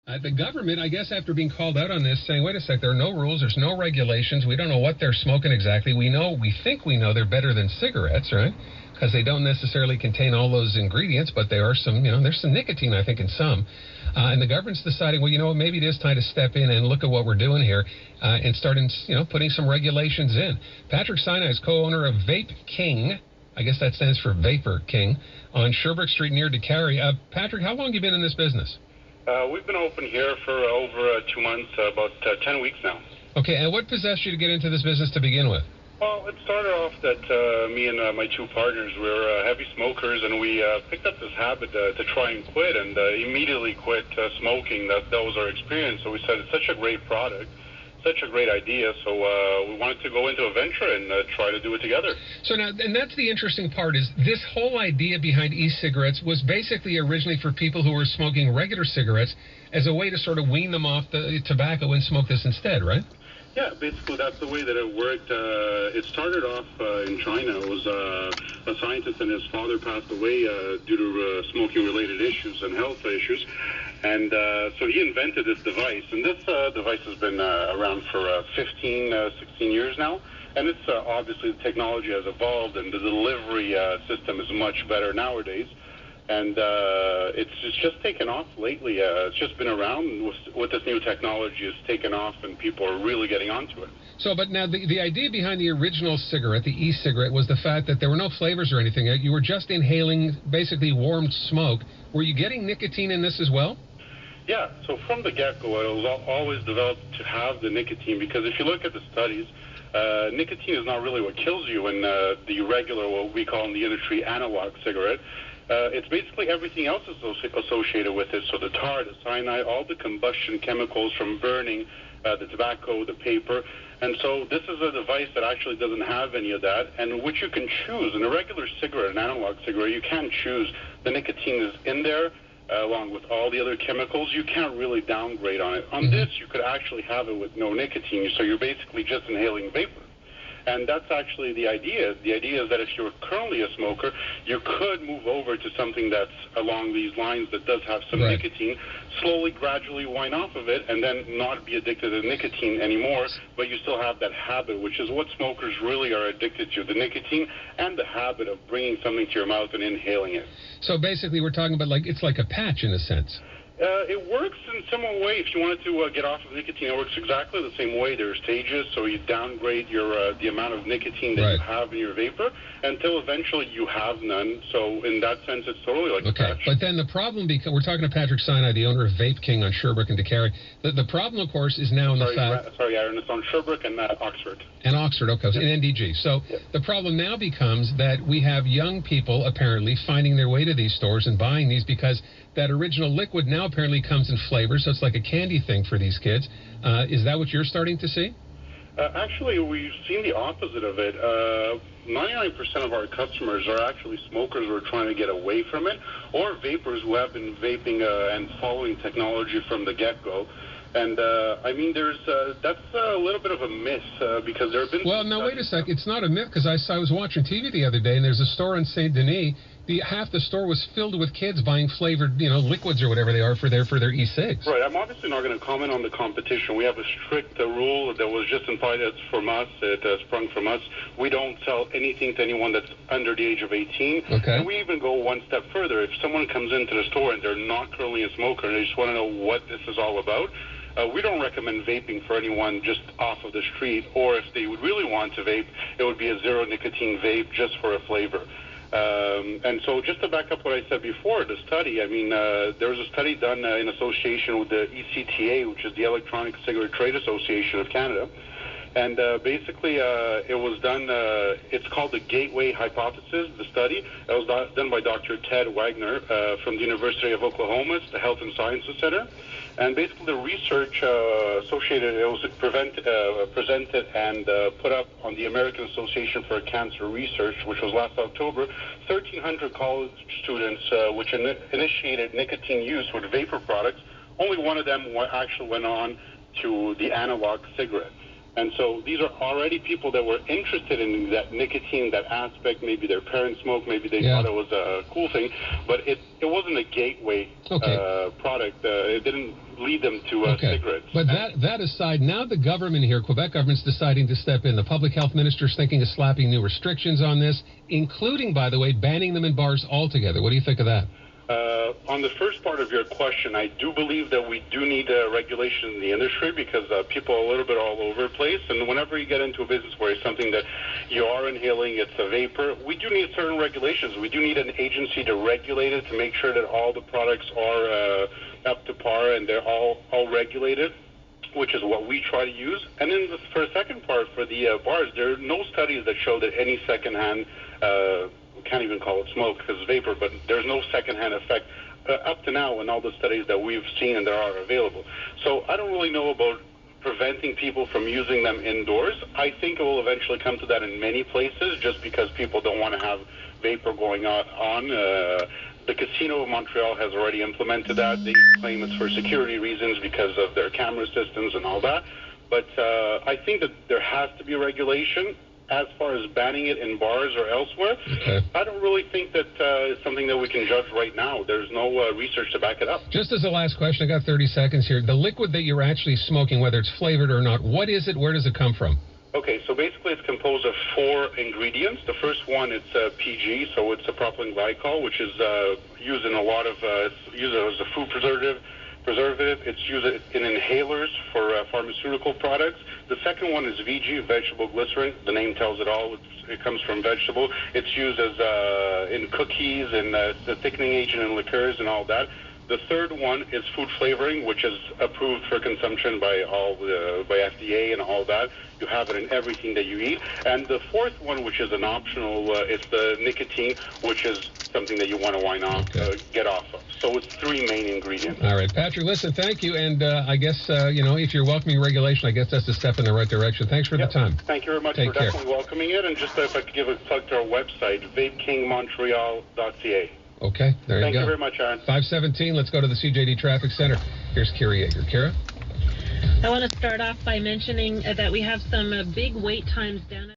The government, I guess, after being called out on this, saying, wait a sec, there are no rules, there's no regulations, we don't know what they're smoking exactly. We think we know they're better than cigarettes, right? Because they don't necessarily contain all those ingredients, but there are some, there's some nicotine, I think, in some. And the government's deciding, well, maybe it is time to step in and look at what we're doing here and start, putting some regulations in. Patrick Sinai is co-owner of VapeKing. I guess that stands for VaporKing, on Sherbrooke Street near DeCarry. Patrick, how long have you been in this business? We've been open here for over 2 months, about 10 weeks now. Okay, and what possessed you to get into this business to begin with? Well, it started off that me and my two partners were heavy smokers, and we picked up this habit to try and quit, and immediately quit smoking. That was our experience. So we said it's such a great product, such a great idea, so we wanted to go into a venture and try to do it together. So now, and that's the interesting part, is this whole idea behind e-cigarettes was basically originally for people who were smoking regular cigarettes as a way to sort of wean them off the tobacco and smoke this instead, right? Yeah, basically that's the way that it worked. It started off in China. It was a scientist, and his father passed away due to smoking-related issues and health issues. And so he invented this device, and this device has been around for 15, 16 years now. And it's obviously the technology has evolved, and the delivery system is much better nowadays. And it's just taken off lately. It's just been around with this new technology. It's taken off, and people are really getting onto it. So, but now the idea behind the original cigarette, the e-cigarette, was the fact that there were no flavors or anything. You were just inhaling basically warmed smoke. Were you getting nicotine in this as well? Yeah, so from the get-go, it was always developed to have the nicotine, because if you look at the studies, nicotine is not really what kills you in the regular, what we call in the industry, analog cigarette. It's basically everything else associated with it, so the tar, the cyanide, all the combustion chemicals from burning, the tobacco, the paper. And so this is a device that actually doesn't have any of that, and which you can choose. In a regular cigarette, an analog cigarette, you can choose. The nicotine is in there, along with all the other chemicals. You can't really downgrade on it. On this, you could actually have it with no nicotine, so you're basically just inhaling vapor. And that's actually the idea. The idea is that if you're currently a smoker, you could move over to something that's along these lines that does have some nicotine, slowly, gradually wind off of it, and then not be addicted to nicotine anymore, but you still have that habit, which is what smokers really are addicted to, the nicotine and the habit of bringing something to your mouth and inhaling it. So basically we're talking about it's like a patch in a sense. It works in a similar way. If you wanted to get off of nicotine, it works exactly the same way. There are stages, so you downgrade your the amount of nicotine that you have in your vapor until eventually you have none. So in that sense, it's totally like a patch. But then the problem, because we're talking to Patrick Sinai, the owner of VapeKing on Sherbrooke and DeCarry. The problem, of course, is now in the fact... Sorry, Aaron, it's on Sherbrooke and Oxford. And Oxford, okay, in NDG. So the problem now becomes that we have young people apparently finding their way to these stores and buying these because that original liquid now apparently comes in flavor, so it's like a candy thing for these kids. Is that what you're starting to see? Actually, we've seen the opposite of it. 99% of our customers are actually smokers who are trying to get away from it, or vapors who have been vaping and following technology from the get-go. And, I mean, that's a little bit of a myth, because there have been... Well, no, wait a sec. It's not a myth, because I was watching TV the other day, and there's a store in St. Denis. Half the store was filled with kids buying flavored, liquids or whatever they are for their e-cigs. Right. I'm obviously not going to comment on the competition. We have a strict rule that was just implied from us. It sprung from us. We don't sell anything to anyone that's under the age of 18. Okay. And we even go one step further. If someone comes into the store and they're not currently a smoker and they just want to know what this is all about, we don't recommend vaping for anyone just off of the street, or if they would really want to vape, it would be a zero nicotine vape just for a flavor. And so just to back up what I said before, the study, I mean, there was a study done in association with the ECTA, which is the Electronic Cigarette Trade Association of Canada. And basically, it was done, it's called the Gateway Hypothesis, the study. It was done by Dr. Ted Wagner from the University of Oklahoma, it's the Health and Sciences Center. And basically the research associated, it was presented and put up on the American Association for Cancer Research, which was last October. 1,300 college students which initiated nicotine use with vapor products. Only one of them actually went on to the analog cigarette. And so these are already people that were interested in that nicotine, that aspect. Maybe their parents smoked, maybe they thought it was a cool thing, but it wasn't a gateway product. It didn't lead them to cigarettes. But that aside, now the government here, Quebec government's deciding to step in. The public health minister's thinking of slapping new restrictions on this, including, by the way, banning them in bars altogether. What do you think of that? On the first part of your question, I do believe that we do need regulation in the industry because people are a little bit all over the place. And whenever you get into a business where it's something that you are inhaling, it's a vapor, we do need certain regulations. We do need an agency to regulate it to make sure that all the products are up to par and they're all regulated, which is what we try to use. And then for the second part, for the bars, there are no studies that show that any secondhand we can't even call it smoke because it's vapor, but there's no secondhand effect up to now in all the studies that we've seen and there are available. So I don't really know about preventing people from using them indoors. I think it will eventually come to that in many places just because people don't want to have vapor going on. The casino of Montreal has already implemented that. They claim it's for security reasons because of their camera systems and all that. But I think that there has to be regulation. As far as banning it in bars or elsewhere, I don't really think that it's something that we can judge right now. There's no research to back it up. Just as a last question, I got 30 seconds here. The liquid that you're actually smoking, whether it's flavored or not, what is it? Where does it come from? Okay, so basically it's composed of 4 ingredients. The first one, it's PG, so it's a propylene glycol, which is used in a lot of, it's used as a food preservative. It's used in inhalers for pharmaceutical products. The second one is VG, vegetable glycerin. The name tells it all. It comes from vegetable. It's used as in cookies and the thickening agent in liqueurs and all that. The third one is food flavoring, which is approved for consumption by by FDA and all that. You have it in everything that you eat. And the fourth one, which is an optional, is the nicotine, which is something that you want to get off of. So it's 3 main ingredients. All right, Patrick, listen, thank you. And I guess, if you're welcoming regulation, I guess that's a step in the right direction. Thanks for the time. Thank you very much. We're definitely welcoming it. And just if I could give a plug to our website, VapeKingMontreal.ca. Okay, there you go. Thank you very much, Aaron. 517, let's go to the CJAD Traffic Center. Here's Kira Yeager. Kira? I want to start off by mentioning that we have some big wait times down at